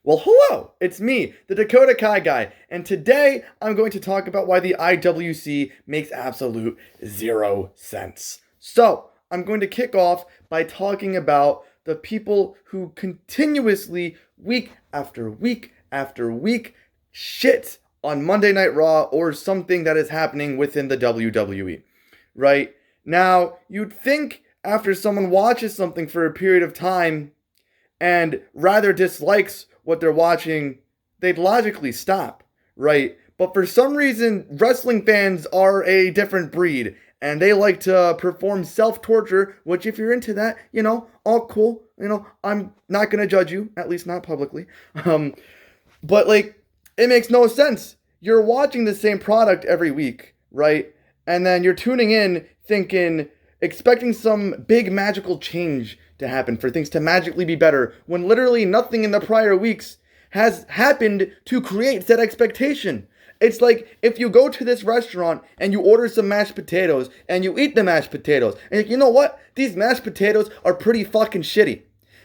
Well, hello, it's me, the Dakota Kai guy, and today I'm going to talk about why the IWC makes absolute zero sense. So, I'm going to kick off by talking about the people who continuously, week after week after week, shit on Monday Night Raw or something that is happening within the WWE. Right? Now, you'd think after someone watches something for a period of time and rather dislikes what they're watching, they'd logically stop, right? But for some reason, wrestling fans are a different breed, and they like to perform self-torture, which if you're into that, all cool. I'm not gonna judge you, at least not publicly. But it makes no sense. You're watching the same product every week, right? And then you're tuning in thinking, expecting some big magical change to happen, for things to magically be better, when literally nothing in the prior weeks has happened to create that expectation. It's like if you go to this restaurant and you order some mashed potatoes and you eat the mashed potatoes and you know what? These mashed potatoes are pretty fucking shitty.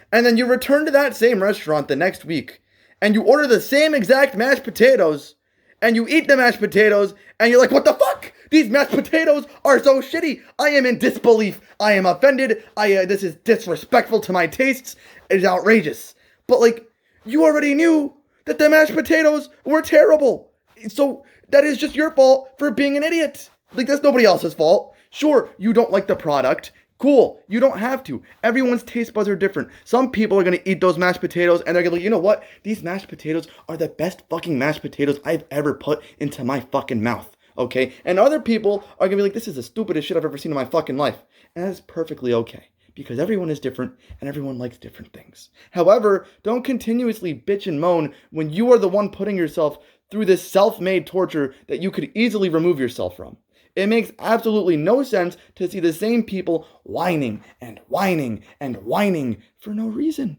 And then you return to that same restaurant the next week and you order the same exact mashed potatoes and you eat the mashed potatoes and you're like, what the fuck? These mashed potatoes are so shitty. I am in disbelief. I am offended. This is disrespectful to my tastes. It is outrageous. But you already knew that the mashed potatoes were terrible. So that is just your fault for being an idiot. That's nobody else's fault. Sure, you don't like the product. Cool, you don't have to. Everyone's taste buds are different. Some people are going to eat those mashed potatoes and they're going to be like, you know what? These mashed potatoes are the best fucking mashed potatoes I've ever put into my fucking mouth. Okay? And other people are going to be like, this is the stupidest shit I've ever seen in my fucking life. And that's perfectly okay. Because everyone is different and everyone likes different things. However, don't continuously bitch and moan when you are the one putting yourself through this self-made torture that you could easily remove yourself from. It makes absolutely no sense to see the same people whining and whining and whining for no reason.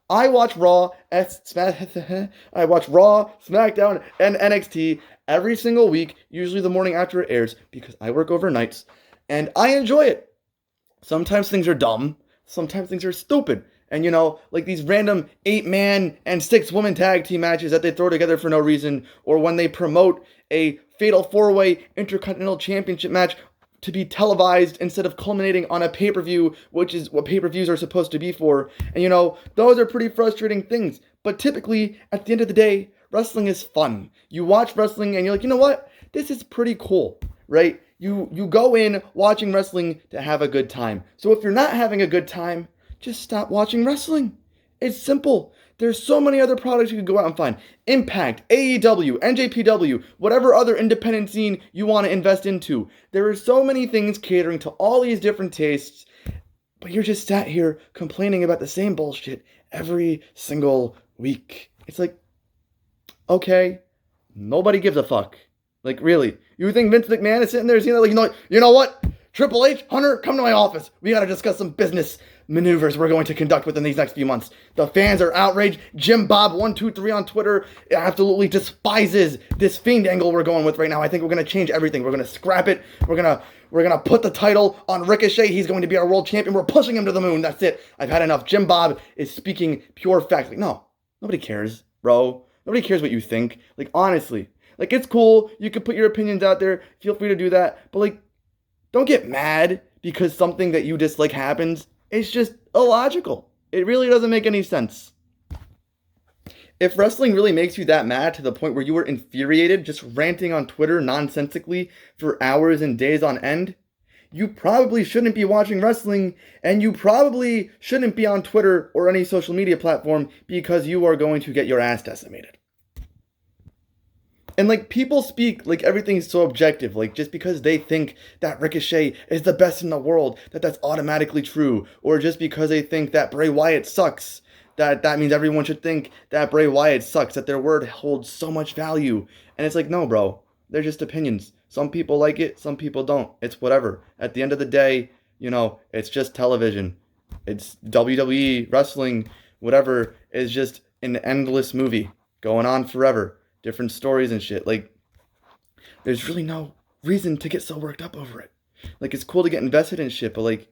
I watch Raw, SmackDown, and NXT every single week, usually the morning after it airs, because I work overnights, and I enjoy it. Sometimes things are dumb, sometimes things are stupid. And these random 8-man and 6-woman tag team matches that they throw together for no reason, or when they promote a fatal 4-way Intercontinental Championship match to be televised instead of culminating on a pay-per-view, which is what pay-per-views are supposed to be for. And those are pretty frustrating things. But typically, at the end of the day, wrestling is fun. You watch wrestling and you're like, you know what? This is pretty cool, right? You go in watching wrestling to have a good time. So if you're not having a good time, just stop watching wrestling. It's simple. There's so many other products you could go out and find. Impact, AEW, NJPW, whatever other independent scene you want to invest into. There are so many things catering to all these different tastes, but you're just sat here complaining about the same bullshit every single week. It's like, okay, nobody gives a fuck. Really, you think Vince McMahon is sitting there seeing that, you know what? Triple H, Hunter, come to my office. We got to discuss some business maneuvers we're going to conduct within these next few months. The fans are outraged. Jim Bob123 on Twitter absolutely despises this Fiend angle we're going with right now. I think we're going to change everything. We're going to scrap it. We're going to put the title on Ricochet. He's going to be our world champion. We're pushing him to the moon. That's it. I've had enough. Jim Bob is speaking pure facts. No, nobody cares, bro. Nobody cares what you think. Honestly. It's cool. You can put your opinions out there. Feel free to do that. But don't get mad because something that you dislike happens. It's just illogical. It really doesn't make any sense. If wrestling really makes you that mad to the point where you were infuriated just ranting on Twitter nonsensically for hours and days on end, you probably shouldn't be watching wrestling, and you probably shouldn't be on Twitter or any social media platform, because you are going to get your ass decimated. And people speak everything's so objective, just because they think that Ricochet is the best in the world, that's automatically true. Or just because they think that Bray Wyatt sucks, that means everyone should think that Bray Wyatt sucks, that their word holds so much value. And it's no, bro, they're just opinions. Some people like it, some people don't. It's whatever. At the end of the day, it's just television. It's WWE, wrestling, whatever, is just an endless movie going on forever. Different stories and shit. There's really no reason to get so worked up over it. It's cool to get invested in shit, but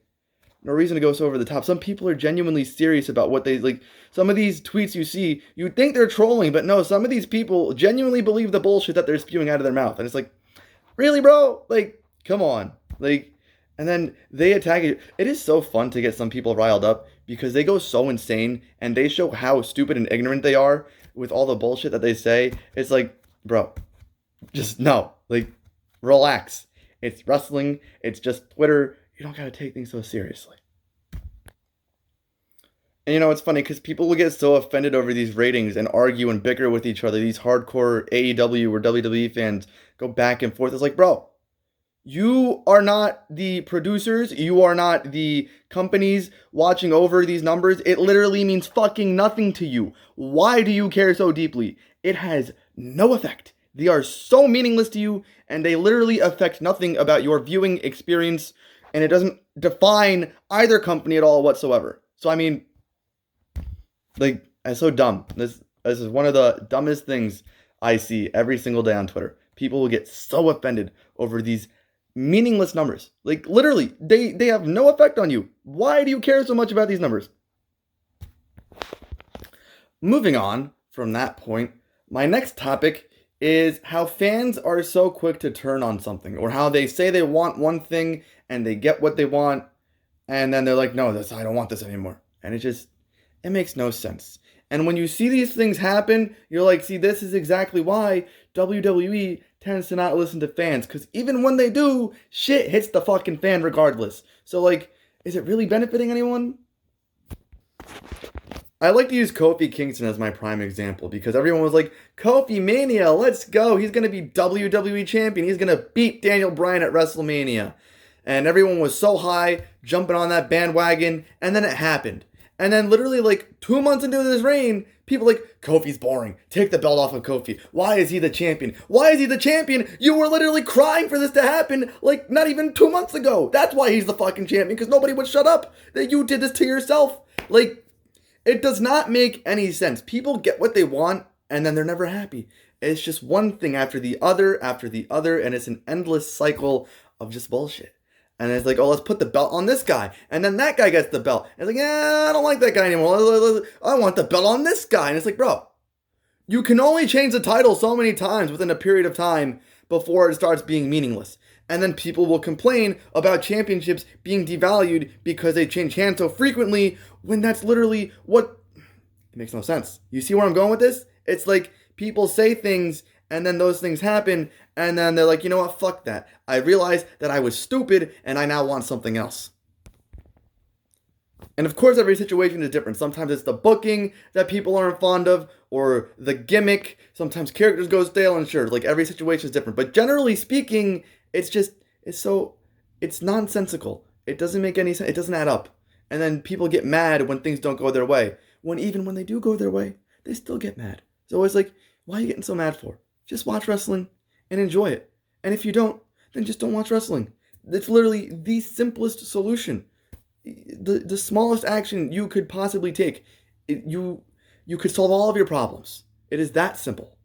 no reason to go so over the top. Some people are genuinely serious about what they like. Some of these tweets you see, you think they're trolling, but no, some of these people genuinely believe the bullshit that they're spewing out of their mouth. And it's like, really, bro? Like, come on. Like, and then they attack it. It is so fun to get some people riled up because they go so insane and they show how stupid and ignorant they are with all the bullshit that they say. It's like, bro, just no. Like, relax. It's wrestling. It's just Twitter. You don't gotta take things so seriously. And you know, it's funny because people will get so offended over these ratings and argue and bicker with each other. These hardcore AEW or WWE fans go back and forth. It's like, bro, you are not the producers. You are not the companies watching over these numbers. It literally means fucking nothing to you. Why do you care so deeply? It has no effect. They are so meaningless to you, and they literally affect nothing about your viewing experience, and it doesn't define either company at all whatsoever. So, I mean, like, it's so dumb. This is one of the dumbest things I see every single day on Twitter. People will get so offended over these meaningless numbers. Like, literally, they have no effect on you. Why do you care so much about these numbers? Moving on from that point, my next topic is how fans are so quick to turn on something, or how they say they want one thing and they get what they want, and then they're like, no, I don't want this anymore. And it makes no sense. And when you see these things happen, you're like, see, this is exactly why WWE tends to not listen to fans. Because even when they do, shit hits the fucking fan regardless. So, like, is it really benefiting anyone? I like to use Kofi Kingston as my prime example because everyone was like, Kofi Mania, let's go. He's going to be WWE champion. He's going to beat Daniel Bryan at WrestleMania. And everyone was so high, jumping on that bandwagon. And then it happened. And then literally like 2 months into this reign, people like, Kofi's boring. Take the belt off of Kofi. Why is he the champion? Why is he the champion? You were literally crying for this to happen like not even 2 months ago. That's why he's the fucking champion, because nobody would shut up that you did this to yourself. Like, it does not make any sense. People get what they want and then they're never happy. It's just one thing after the other, and it's an endless cycle of just bullshit. And it's like, oh, let's put the belt on this guy. And then that guy gets the belt. And it's like, yeah, I don't like that guy anymore. I want the belt on this guy. And it's like, bro, you can only change the title so many times within a period of time before it starts being meaningless. And then people will complain about championships being devalued because they change hands so frequently when that's literally what... It makes no sense. You see where I'm going with this? It's like people say things and then those things happen and then they're like, you know what, fuck that. I realized that I was stupid and I now want something else. And of course, every situation is different. Sometimes it's the booking that people aren't fond of, or the gimmick. Sometimes characters go stale, and sure, like every situation is different. But generally speaking, it's nonsensical. It doesn't make any sense. It doesn't add up. And then people get mad when things don't go their way. Even when they do go their way, they still get mad. So it's like, why are you getting so mad for? Just watch wrestling and enjoy it. And if you don't, then just don't watch wrestling. It's literally the simplest solution. The smallest action you could possibly take, you could solve all of your problems. It is that simple.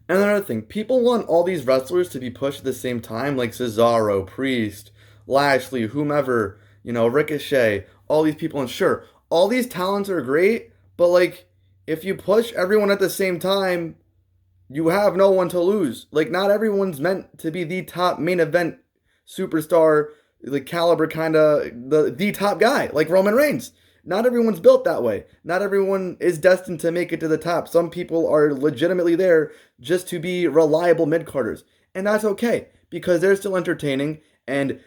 And another thing, people want all these wrestlers to be pushed at the same time, like Cesaro, Priest, Lashley, whomever, Ricochet, all these people. And sure, all these talents are great, but like, if you push everyone at the same time, you have no one to lose. Like, not everyone's meant to be the top main event superstar, the caliber kind of, the top guy, like Roman Reigns. Not everyone's built that way. Not everyone is destined to make it to the top. Some people are legitimately there just to be reliable mid-carders. And that's okay, because they're still entertaining, and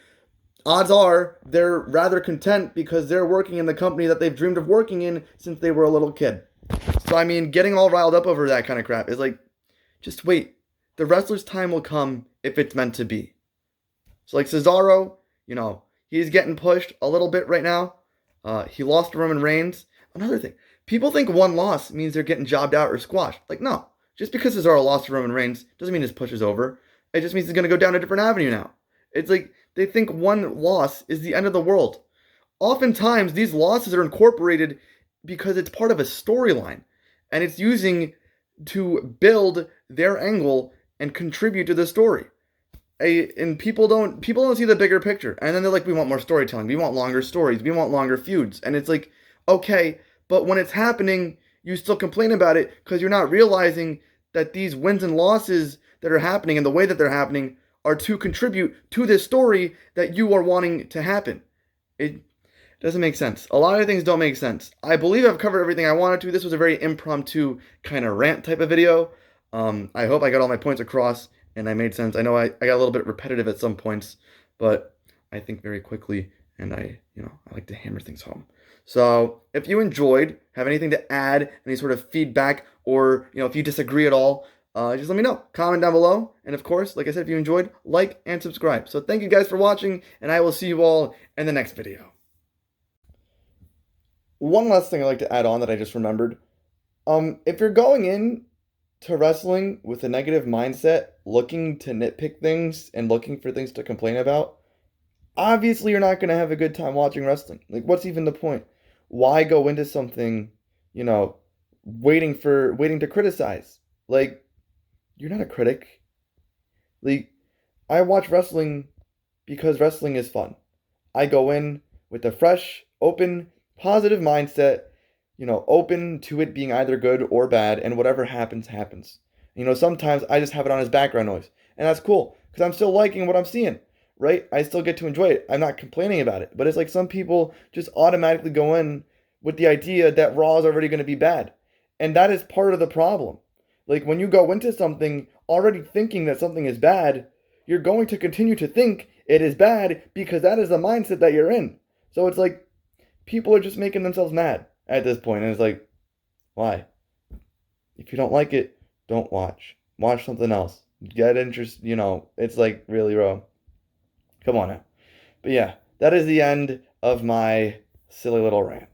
odds are they're rather content because they're working in the company that they've dreamed of working in since they were a little kid. So, I mean, getting all riled up over that kind of crap is like, just wait. The wrestler's time will come if it's meant to be. So, like Cesaro, he's getting pushed a little bit right now. He lost to Roman Reigns. Another thing, people think one loss means they're getting jobbed out or squashed. Like, no. Just because Cesaro lost to Roman Reigns doesn't mean his push is over. It just means he's going to go down a different avenue now. It's like they think one loss is the end of the world. Oftentimes, these losses are incorporated because it's part of a storyline. And it's using to build their angle and contribute to the story. And people don't see the bigger picture. And then they're like, we want more storytelling, we want longer stories, we want longer feuds. And it's like, okay, but when it's happening, you still complain about it because you're not realizing that these wins and losses that are happening and the way that they're happening are to contribute to this story that you are wanting to happen. It doesn't make sense. A lot of things don't make sense. I believe I've covered everything I wanted to. This was a very impromptu kind of rant type of video. I hope I got all my points across and I made sense. I know I got a little bit repetitive at some points, but I think very quickly and I like to hammer things home. So if you enjoyed, have anything to add, any sort of feedback, or if you disagree at all, just let me know. Comment down below. And of course, like I said, if you enjoyed, like and subscribe. So thank you guys for watching, and I will see you all in the next video. One last thing I'd like to add on that I just remembered. If you're going in to wrestling with a negative mindset, looking to nitpick things and looking for things to complain about, obviously you're not going to have a good time watching wrestling. Like, what's even the point? Why go into something, waiting to criticize? Like, you're not a critic. Like, I watch wrestling because wrestling is fun. I go in with a fresh, open, positive mindset, open to it being either good or bad, and whatever happens, happens. Sometimes I just have it on as background noise, and that's cool because I'm still liking what I'm seeing, right? I still get to enjoy it. I'm not complaining about it, but it's like some people just automatically go in with the idea that Raw is already going to be bad, and that is part of the problem. Like, when you go into something already thinking that something is bad, you're going to continue to think it is bad because that is the mindset that you're in. So it's like people are just making themselves mad at this point, and it's like, why? If you don't like it, don't watch. Watch something else. Get interest. It's like, really, bro. Come on now. But yeah, that is the end of my silly little rant.